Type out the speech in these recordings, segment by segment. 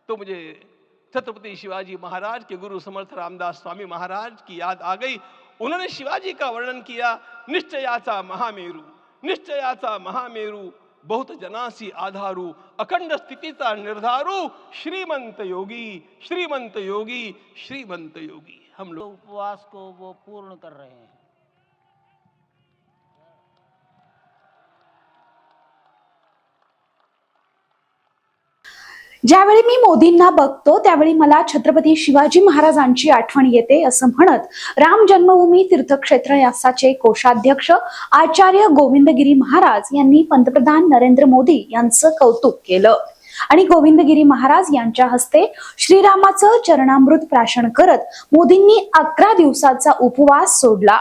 तो मुझे छत्रपति शिवाजी महाराज के गुरु समर्थ रामदास स्वामी महाराज की याद आ गई। उन्होंने शिवाजी का वर्णन किया, निश्चयाचा महामेरू, निश्चयाचा महामेरू, बहुत जनासी आधारू, अखंड स्थितीचा निर्धारू, श्रीमंत योगी, श्रीमंत योगी, श्रीमंत योगी। हम लोग उपवास को वो पूर्ण कर रहे हैं। ज्यावेळी मी मोदींना बघतो त्यावेळी मला छत्रपती शिवाजी महाराजांची आठवण येते असं म्हणत राम जन्मभूमी तीर्थक्षेत्र न्यासाचे कोषाध्यक्ष आचार्य गोविंदगिरी महाराज यांनी पंतप्रधान नरेंद्र मोदी यांचं कौतुक केलं आणि गोविंदगिरी महाराज यांच्या हस्ते श्रीरामाचं चरणामृत प्राशन करत मोदींनी 11 दिवसाचा उपवास सोडला।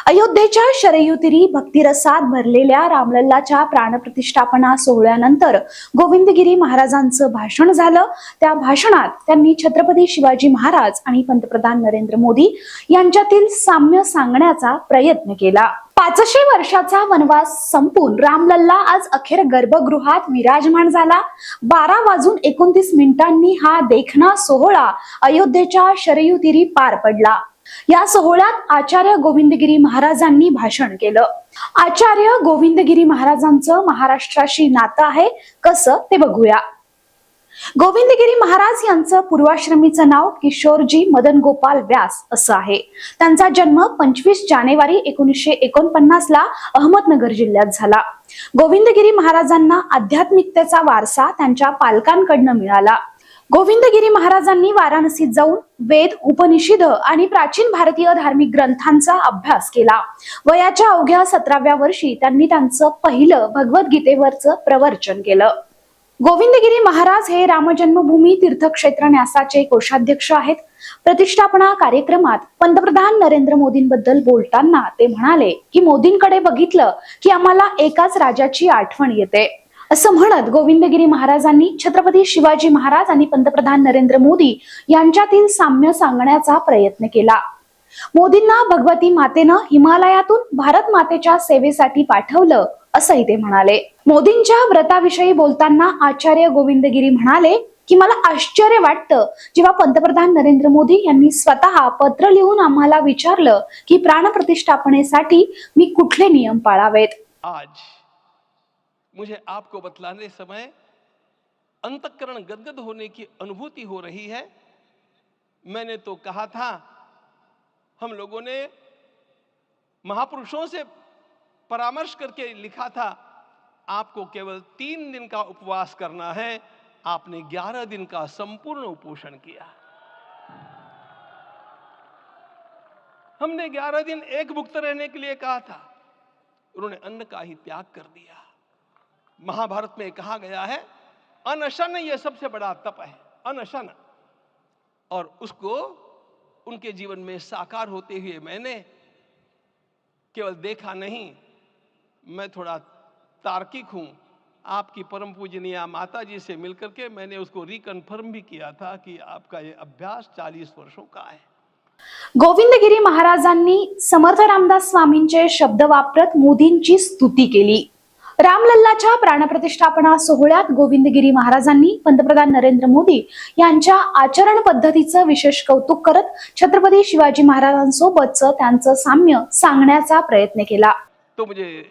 अयोध्येच्या शरयू तीरी भक्तिरसात भरलेल्या रामलल्लाच्या प्राणप्रतिष्ठापना सोहळ्यानंतर गोविंदगिरी महाराजांचं भाषण झालं। त्या भाषणात त्यांनी छत्रपती शिवाजी महाराज आणि पंतप्रधान नरेंद्र मोदी यांच्यातील साम्य सांगण्याचा प्रयत्न केला। 500 वर्षाचा वनवास संपून रामलल्ला आज अखेर गर्भगृहात विराजमान झाला। 12:29 हा देखणा सोहळा अयोध्येच्या शरयू तीरी पार पडला। या सोहळ्यात आचार्य गोविंदगिरी महाराजांनी भाषण केलं। आचार्य गोविंदगिरी महाराजांचं महाराष्ट्राशी नातं आहे कसं ते बघूया। गोविंदगिरी महाराज यांचं पूर्वाश्रमीचं नाव किशोरजी मदन गोपाल व्यास असं आहे। त्यांचा जन्म 25 जानेवारी 1949 ला अहमदनगर जिल्ह्यात झाला। गोविंदगिरी महाराजांना आध्यात्मिकतेचा वारसा त्यांच्या पालकांकडून मिळाला। गोविंदगिरी महाराजांनी वाराणसीत जाऊन वेद, उपनिषद आणि प्राचीन भारतीय धार्मिक ग्रंथांचा अभ्यास केला। वयाच्या अवघ्या 17व्या वर्षी त्यांनी त्यांचं पहिलं भगवद्गीतेवरचं प्रवचन केलं। गोविंदगिरी महाराज हे रामजन्मभूमी तीर्थक्षेत्र न्यासाचे कोषाध्यक्ष आहेत। प्रतिष्ठापना कार्यक्रमात पंतप्रधान नरेंद्र मोदींबद्दल बोलताना ते म्हणाले की मोदींकडे बघितलं की आम्हाला एकाच राजाची आठवण येते असं म्हणत गोविंदगिरी महाराजांनी छत्रपती शिवाजी महाराज आणि पंतप्रधान नरेंद्र मोदी यांच्यातील साम्य सांगण्याचा प्रयत्न केला। मोदींना भगवती मातेनं हिमालयातून भारत मातेच्या सेवेसाठी पाठवलं असंही ते म्हणाले। मोदींच्या व्रताविषयी बोलताना आचार्य गोविंदगिरी म्हणाले की मला आश्चर्य वाटतं जेव्हा पंतप्रधान नरेंद्र मोदी यांनी स्वतः पत्र लिहून आम्हाला विचारलं की प्राणप्रतिष्ठापनेसाठी मी कुठले नियम पाळावेत। आज मुझे आपको बतलाने समय अंतःकरण गदगद होने की अनुभूति हो रही है। मैंने तो कहा था, हम लोगों ने महापुरुषों से परामर्श करके लिखा था, आपको केवल 3 दिन का उपवास करना है। आपने 11 दिन का संपूर्ण उपोषण किया। हमने 11 दिन एक भुक्त रहने के लिए कहा था, उन्होंने अन्न का ही त्याग कर दिया। महाभारत में कहा गया है, अनशन ये सबसे बड़ा तप है, अनशन। और उसको उनके जीवन में साकार होते हुए मैंने केवल देखा नहीं, मैं थोड़ा तार्किक हूं। आपकी परम पूजनीय माता जी से मिलकर के मैंने उसको रिकन्फर्म भी किया था कि आपका ये अभ्यास 40 वर्षों का है। गोविंदगिरी महाराजांनी समर्थ रामदास स्वामींचे शब्द वापरत मोदींची स्तुती केली। रामलल्लाच्या प्राणप्रतिष्ठापना सोहळ्यात गोविंदगिरी महाराजांनी पंतप्रधान नरेंद्र मोदी यांच्या आचरण पद्धतीचं विशेष कौतुक करत छत्रपती शिवाजी महाराजांसोबतचं त्यांचं साम्य सांगण्याचा प्रयत्न केला। तो मुझे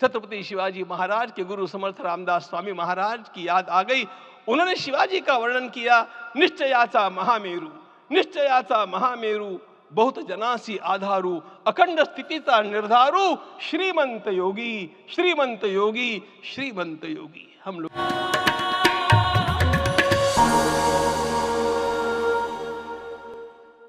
छत्रपति शिवाजी महाराज के गुरु समर्थ रामदास स्वामी महाराज की याद आ गई। उन्होंने शिवाजी का वर्णन किया, निश्चयाचा महामेरू, निश्चयाचा महामेरू, बहुत जनासी आधारू, अखंड स्थितीचा निर्धारू, श्रीमंत योगी, श्रीमंत योगी, श्रीमंत योगी। हम लोग